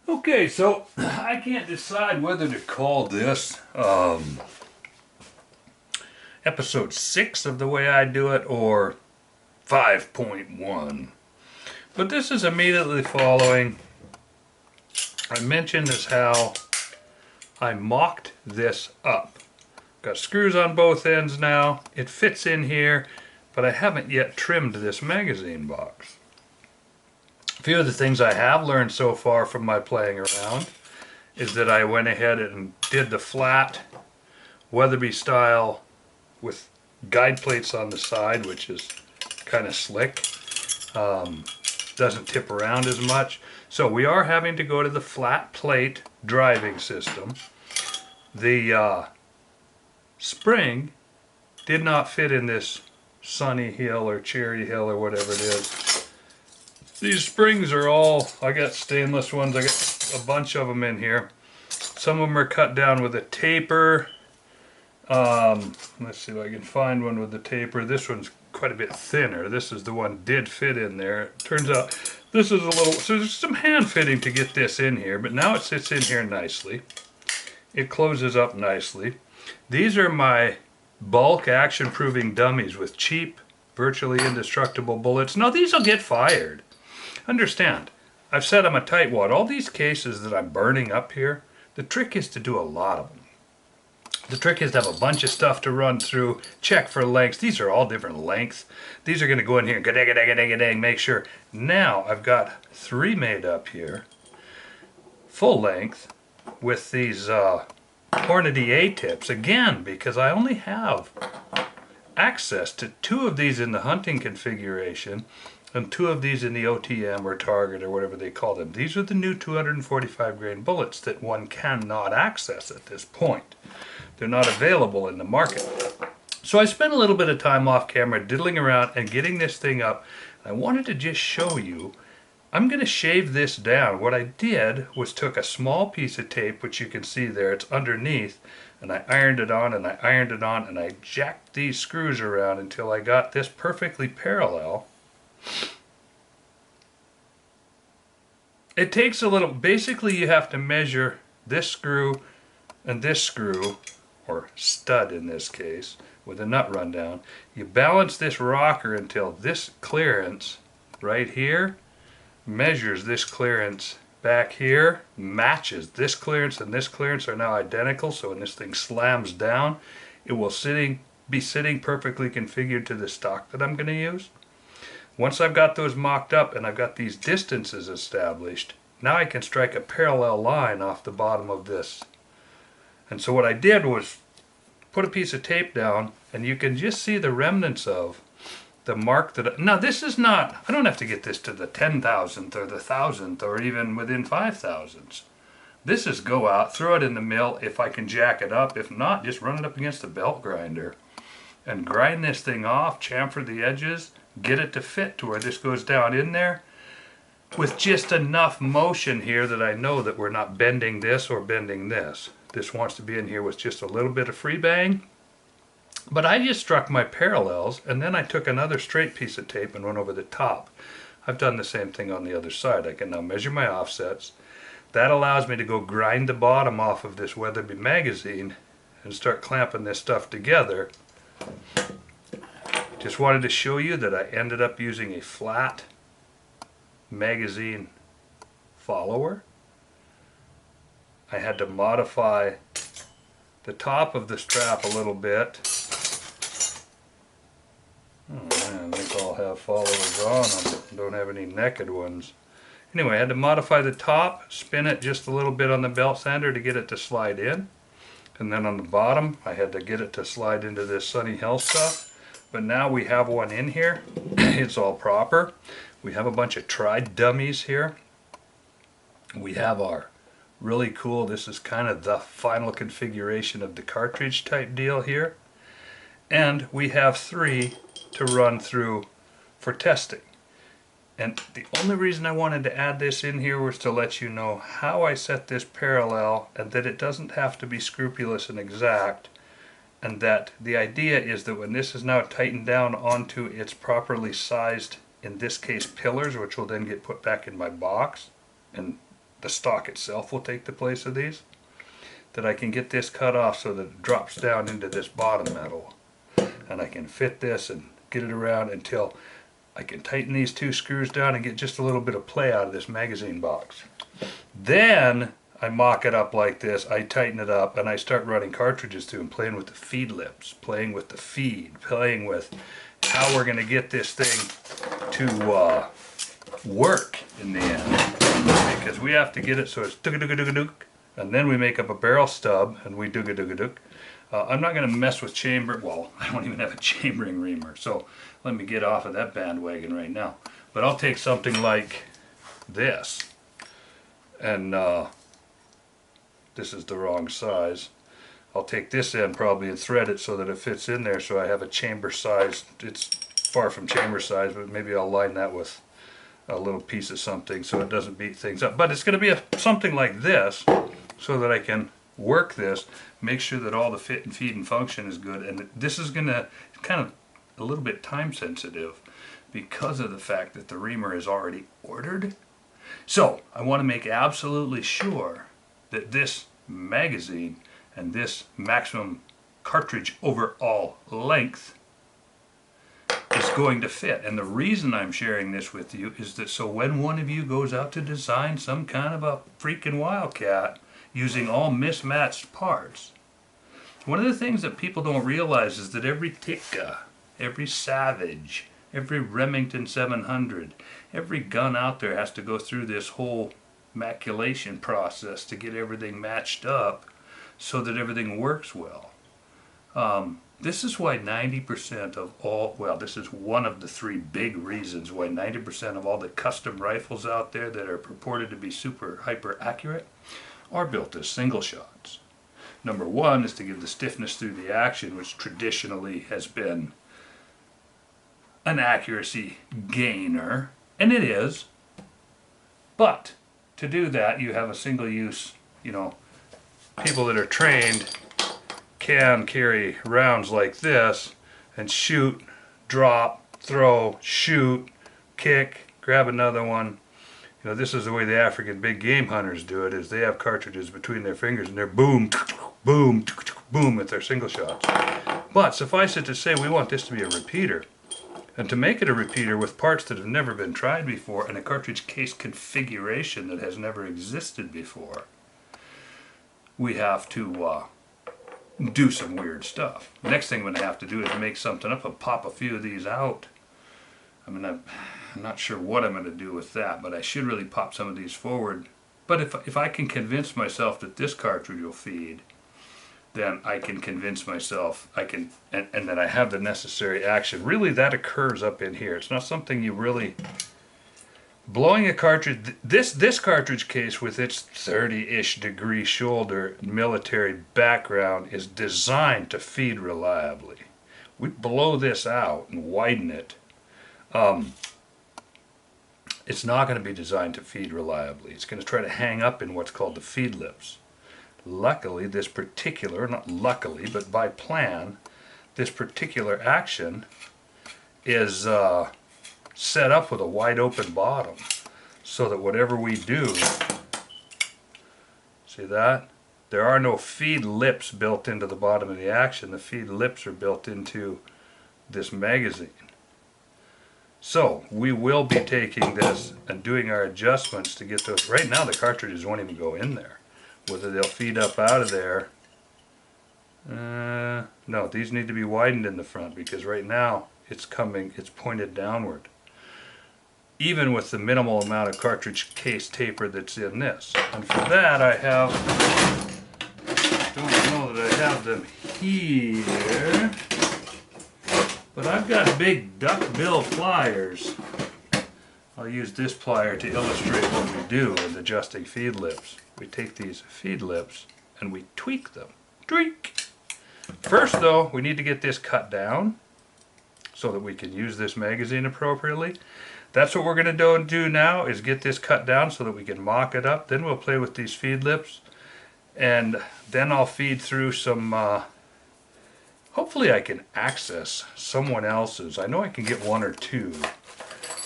Okay, so I can't decide whether to call this episode 6 of The Way I Do It or 5.1. But this is immediately following. I mentioned as how I mocked this up. Got screws on both ends now. It fits in here, but I haven't yet trimmed this magazine box. A few of the things I have learned so far from my playing around is that I went ahead and did the flat Weatherby style with guide plates on the side, which is kind of slick. Doesn't tip around as much. So we are having to go to the flat plate driving system. The spring did not fit in this Sunny Hill or Cherry Hill or whatever it is. These springs are all, I got stainless ones, I got a bunch of them in here. Some of them are cut down with a taper. Let's see if I can find one with the taper. This one's quite a bit thinner. This is the one did fit in there. It turns out this is a little, so there's some hand fitting to get this in here, but now it sits in here nicely. It closes up nicely. These are my bulk action proving dummies with cheap, virtually indestructible bullets. Now these will get fired. Understand, I've said I'm a tightwad. All these cases that I'm burning up here, the trick is to do a lot of them. The trick is to have a bunch of stuff to run through, check for lengths. These are all different lengths. These are going to go in here and make sure. Now I've got 3 made up here, full length, with these Hornady A-tips. Again, because I only have access to 2 of these in the hunting configuration and 2 of these in the OTM or target or whatever they call them. These are the new 245 grain bullets that one cannot access at this point. They're not available in the market. So I spent a little bit of time off camera diddling around and getting this thing up. I wanted to just show you, I'm going to shave this down. What I did was took a small piece of tape, which you can see there, it's underneath, and I ironed it on and I ironed it on and I jacked these screws around until I got this perfectly parallel. It takes a little, basically you have to measure this screw and this screw, or stud in this case, with a nut rundown. You balance this rocker until this clearance right here measures this clearance back here, matches this clearance and this clearance are now identical, so when this thing slams down, it will be sitting perfectly configured to the stock that I'm going to use. Once I've got those mocked up and I've got these distances established, now I can strike a parallel line off the bottom of this. And so what I did was put a piece of tape down, and you can just see the remnants of the mark that, now this is not, I don't have to get this to the 10,000th or the 1,000th or even within 5,000ths. This is go out, throw it in the mill if I can jack it up. If not, just run it up against the belt grinder and grind this thing off, chamfer the edges, get it to fit to where this goes down in there with just enough motion here that I know that we're not bending this or bending this. This wants to be in here with just a little bit of free bang. But I just struck my parallels and then I took another straight piece of tape and went over the top. I've done the same thing on the other side. I can now measure my offsets. That allows me to go grind the bottom off of this Weatherby magazine and start clamping this stuff together. Just wanted to show you that I ended up using a flat magazine follower. I had to modify the top of the strap a little bit. Oh man, these all have followers on them. Don't have any naked ones. Anyway, I had to modify the top, spin it just a little bit on the belt sander to get it to slide in. And then on the bottom, I had to get it to slide into this Sunny Hill stuff. But now we have one in here. It's all proper. We have a bunch of tried dummies here. We have our really cool, this is kind of the final configuration of the cartridge type deal here. And we have 3 to run through for testing. And the only reason I wanted to add this in here was to let you know how I set this parallel and that it doesn't have to be scrupulous and exact. And that the idea is that when this is now tightened down onto its properly sized, in this case pillars, which will then get put back in my box and the stock itself will take the place of these, that I can get this cut off so that it drops down into this bottom metal. And I can fit this and get it around until I can tighten these two screws down and get just a little bit of play out of this magazine box. Then I mock it up like this, I tighten it up, and I start running cartridges through and playing with the feed lips, playing with the feed, playing with how we're going to get this thing to work in the end. Because we have to get it so it's dug-a-dug-a-dug-a-dug, and then we make up a barrel stub and we dug-a-dug-a-dug. I'm not going to mess with chamber, well, I don't even have a chambering reamer, so let me get off of that bandwagon right now. But I'll take something like this, and this is the wrong size. I'll take this end probably and thread it so that it fits in there, so I have a chamber size. It's far from chamber size, but maybe I'll line that with a little piece of something so it doesn't beat things up. But it's going to be something like this so that I can work this, make sure that all the fit and feed and function is good. And this is going to kind of a little bit time sensitive because of the fact that the reamer is already ordered. So I want to make absolutely sure that this magazine and this maximum cartridge overall length is going to fit. And the reason I'm sharing this with you is that so when one of you goes out to design some kind of a freaking wildcat using all mismatched parts, one of the things that people don't realize is that every Tikka, every Savage, every Remington 700, every gun out there has to go through this whole maculation process to get everything matched up so that everything works well. This is why 90% of all, well, this is one of the three big reasons why 90% of all the custom rifles out there that are purported to be super hyper accurate are built as single shots. Number one is to give the stiffness through the action, which traditionally has been an accuracy gainer, and it is, but to do that you have a single use, people that are trained can carry rounds like this and shoot, drop, throw, shoot, kick, grab another one. This is the way the African big game hunters do it, is they have cartridges between their fingers and they're boom, boom, boom with their single shots. But suffice it to say, we want this to be a repeater. And to make it a repeater with parts that have never been tried before and a cartridge case configuration that has never existed before, we have to do some weird stuff. The next thing I'm going to have to do is make something up and pop a few of these out. I'm not sure what I'm going to do with that, but I should really pop some of these forward. But if I can convince myself that this cartridge will feed, then I can convince myself and that I have the necessary action. Really, that occurs up in here. It's not something you really... Blowing a cartridge, this cartridge case with its 30-ish degree shoulder military background is designed to feed reliably. We blow this out and widen it. It's not going to be designed to feed reliably. It's going to try to hang up in what's called the feed lips. Luckily, this particular, not luckily, but by plan, this particular action is set up with a wide open bottom so that whatever we do, see that? There are no feed lips built into the bottom of the action. The feed lips are built into this magazine. So we will be taking this and doing our adjustments to get those. Right now the cartridges won't even go in there. Whether they'll feed up out of there, no, these need to be widened in the front because right now it's pointed downward. Even with the minimal amount of cartridge case taper that's in this. And for that I don't know that I have them here, but I've got big duckbill pliers. I'll use this plier to illustrate what we do with adjusting feed lips. We take these feed lips and we tweak them. Tweak! First though, we need to get this cut down so that we can use this magazine appropriately. That's what we're going to do now, is get this cut down so that we can mock it up. Then we'll play with these feed lips, and then I'll feed through some, hopefully I can access someone else's. I know I can get one or two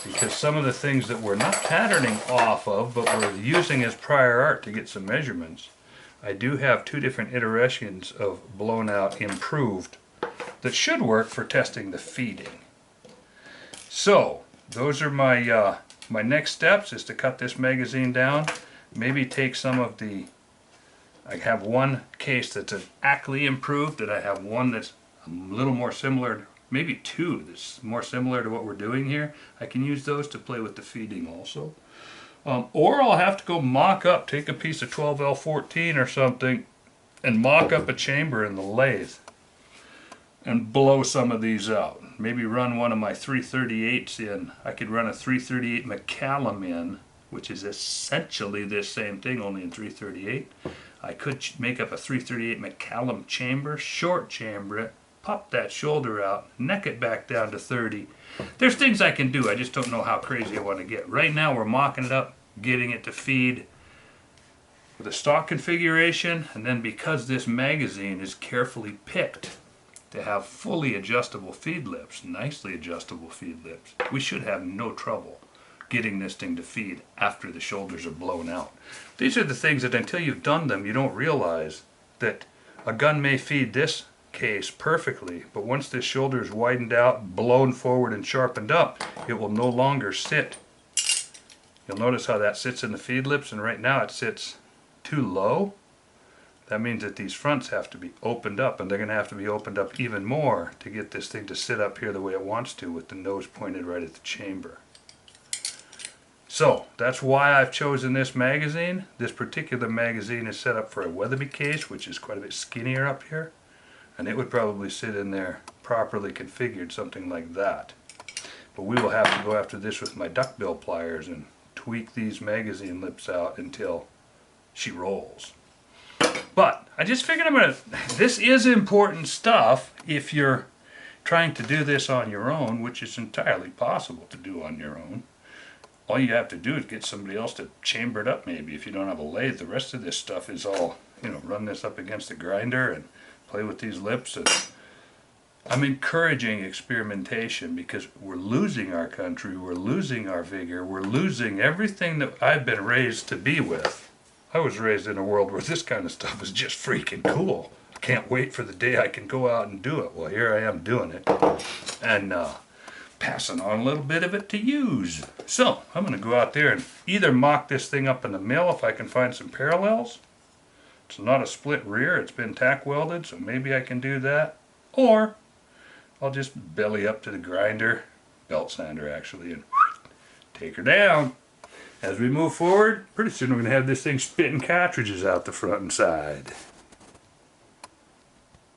because some of the things that we're not patterning off of, but we're using as prior art to get some measurements, I do have 2 different iterations of blown out improved that should work for testing the feeding. So those are my my next steps, is to cut this magazine down, maybe take some of the, I have one case that's an Ackley improved, and I have one that's a little more similar, maybe 2 that's more similar to what we're doing here. I can use those to play with the feeding also. Or I'll have to go mock up, take a piece of 12L14 or something and mock up a chamber in the lathe and blow some of these out. Maybe run one of my 338s in. I could run a 338 McCallum in, which is essentially this same thing, only in 338. I could make up a 338 McCallum chamber, short chamber it, pop that shoulder out, neck it back down to 30. There's things I can do, I just don't know how crazy I want to get. Right now we're mocking it up, getting it to feed with a stock configuration, and then because this magazine is carefully picked to have fully adjustable feed lips, nicely adjustable feed lips, we should have no trouble getting this thing to feed after the shoulders are blown out. These are the things that until you've done them you don't realize, that a gun may feed this case perfectly, but once this shoulder is widened out, blown forward and sharpened up, it will no longer sit. You'll notice how that sits in the feed lips, and right now it sits too low. That means that these fronts have to be opened up, and they're going to have to be opened up even more to get this thing to sit up here the way it wants to, with the nose pointed right at the chamber. So that's why I've chosen this magazine. This particular magazine is set up for a Weatherby case, which is quite a bit skinnier up here, and it would probably sit in there properly configured, something like that. But we will have to go after this with my duckbill pliers and tweak these magazine lips out until she rolls. But I just figured this is important stuff if you're trying to do this on your own, which is entirely possible to do on your own. All you have to do is get somebody else to chamber it up, maybe, if you don't have a lathe. The rest of this stuff is all, run this up against the grinder and play with these lips. And I'm encouraging experimentation, because we're losing our country, we're losing our vigor, we're losing everything that I've been raised to be with. I was raised in a world where this kind of stuff is just freaking cool. I can't wait for the day I can go out and do it. Well, here I am doing it, and passing on a little bit of it to use. So I'm going to go out there and either mock this thing up in the mill if I can find some parallels. It's not a split rear, it's been tack welded, so maybe I can do that. Or I'll just belly up to the grinder, belt sander actually, and take her down. As we move forward, pretty soon we're going to have this thing spitting cartridges out the front and side.